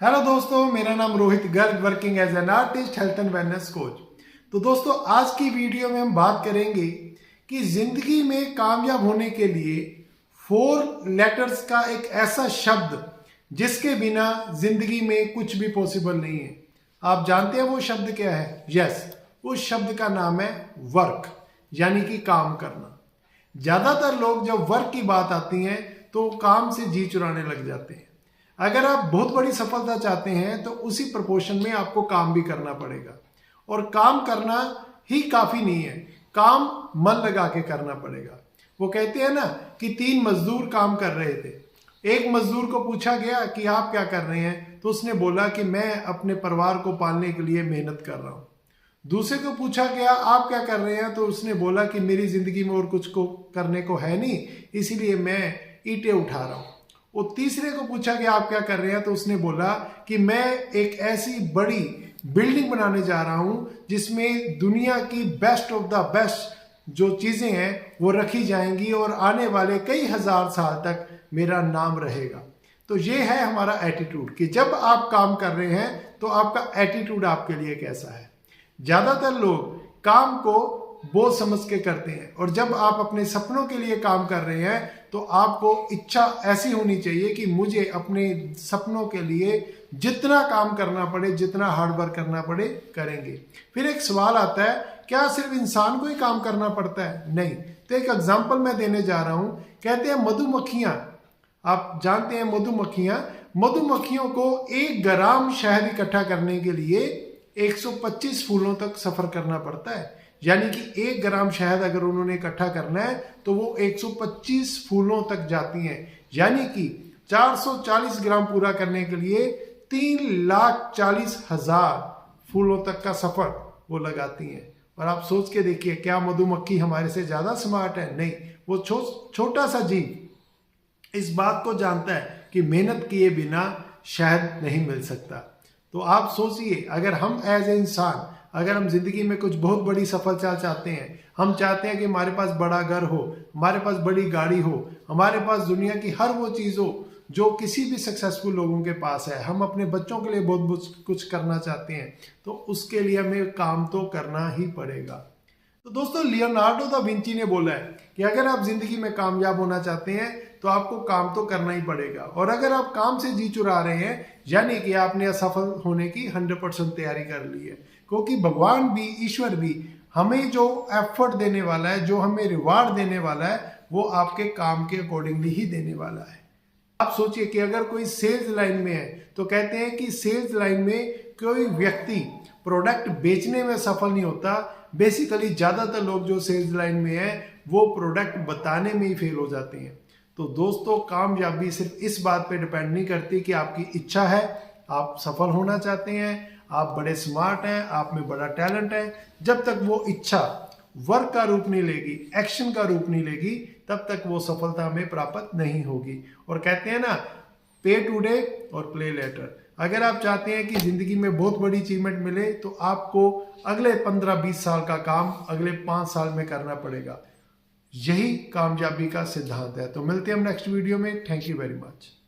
Hello दोस्तों, मेरा नाम Rohit Garg, working as an artist, health and wellness coach. तो दोस्तों, आज की वीडियो में हम बात करेंगे कि जिंदगी में कामयाब होने के लिए 4 लेटर्स का एक ऐसा शब्द जिसके बिना जिंदगी में कुछ भी पॉसिबल नहीं है। आप जानते हैं वो शब्द क्या है? यस, उस शब्द का नाम है वर्क, यानी कि काम करना। ज्यादातर लोग जब वर्क की बात आती है तो काम से जी चुराने लग जाते हैं। अगर आप बहुत बड़ी सफलता चाहते हैं तो उसी प्रोपोर्शन में आपको काम भी करना पड़ेगा, और काम करना ही काफी नहीं है, काम मन लगा के करना पड़ेगा। वो कहते हैं ना कि 3 मजदूर काम कर रहे थे। एक मजदूर को पूछा गया कि आप क्या कर रहे हैं, तो उसने बोला कि मैं अपने परिवार को पालने के लिए मेहनत कर रहा हूं। दूसरे को पूछा गया आप क्या कर रहे हैं, तो उसने बोला कि मेरी जिंदगी में और कुछ को करने को है नहीं, इसीलिए मैं ईंटें उठा रहा हूं। और तीसरे को पूछा गया आप क्या कर रहे हैं, तो उसने बोला कि मैं एक ऐसी बड़ी बिल्डिंग बनाने जा रहा हूं जिसमें दुनिया की बेस्ट ऑफ द बेस्ट जो चीजें हैं वो रखी जाएंगी और आने वाले कई हजार साल तक मेरा नाम रहेगा। तो ये है हमारा एटीट्यूड कि जब आप काम कर रहे हैं तो आपका एटीट्यूड आपके लिए कैसा है। ज्यादातर लोग काम को बोझ समझ के करते हैं, और जब आप अपने सपनों के लिए काम कर रहे हैं तो आपको इच्छा ऐसी होनी चाहिए कि मुझे अपने सपनों के लिए जितना काम करना पड़े, जितना हार्ड वर्क करना पड़े, करेंगे। फिर एक सवाल आता है, क्या सिर्फ इंसान को ही काम करना पड़ता है? नहीं। तो एक एग्जांपल मैं देने जा रहा हूं। कहते हैं मधुमक्खियां, आप जानते हैं मधुमक्खियों को 1 ग्राम शहद इकट्ठा करने के लिए 125 फूलों तक सफर करना पड़ता है। यानी कि 1 ग्राम शहद अगर उन्होंने इकट्ठा करना है तो वो 125 फूलों तक जाती हैं। यानी कि 440 ग्राम पूरा करने के लिए 3,40,000 फूलों तक का सफर वो लगाती हैं। और आप सोच के देखिए, क्या मधुमक्खी हमारे से ज्यादा स्मार्ट है? नहीं। वो छोटा सा जीव इस बात को जानता है कि मेहनत किए बिना शहद नहीं मिल सकता। तो आप सोचिए, अगर हम एज ए इंसान, अगर हम जिंदगी में कुछ बहुत बड़ी सफलता चाहते हैं, हम चाहते हैं कि हमारे पास बड़ा घर हो, हमारे पास बड़ी गाड़ी हो, हमारे पास दुनिया की हर वो चीज हो जो किसी भी सक्सेसफुल लोगों के पास है, हम अपने बच्चों के लिए बहुत कुछ करना चाहते हैं, तो उसके लिए हमें काम तो करना ही पड़ेगा। तो दोस्तों, लियोनार्डो दा विंची ने बोला है कि अगर आप जिंदगी में कामयाब होना चाहते हैं तो आपको काम तो करना ही पड़ेगा, और अगर आप काम से जी चुरा रहे हैं यानी कि आपने असफल होने की 100% तैयारी कर ली है। क्योंकि भगवान भी, ईश्वर भी हमें जो एफर्ट देने वाला है, जो हमें रिवार्ड देने वाला है, वो आपके काम के अकॉर्डिंगली ही देने वाला है। आप सोचिए कि अगर कोई सेल्स लाइन में है तो कहते हैं कि सेल्स लाइन में कोई व्यक्ति प्रोडक्ट बेचने में सफल नहीं होता। बेसिकली ज्यादातर लोग जो सेल्स लाइन में है वो प्रोडक्ट बताने में ही फेल हो जाते हैं। तो दोस्तों, कामयाबी सिर्फ इस बात पे डिपेंड नहीं करती कि आपकी इच्छा है, आप सफल होना चाहते हैं, आप बड़े स्मार्ट हैं, आप में बड़ा टैलेंट है। जब तक वो इच्छा वर्क का रूप नहीं लेगी, एक्शन का रूप नहीं लेगी, तब तक वो सफलता में प्राप्त नहीं होगी। और कहते हैं ना, पे टुडे और प्ले लेटर। अगर आप चाहते हैं कि जिंदगी में बहुत बड़ी अचीवमेंट मिले तो आपको अगले 15-20 साल का काम अगले 5 साल में करना पड़ेगा। यही कामयाबी का सिद्धांत है। तो मिलते हैं हम नेक्स्ट वीडियो में। Thank you very much.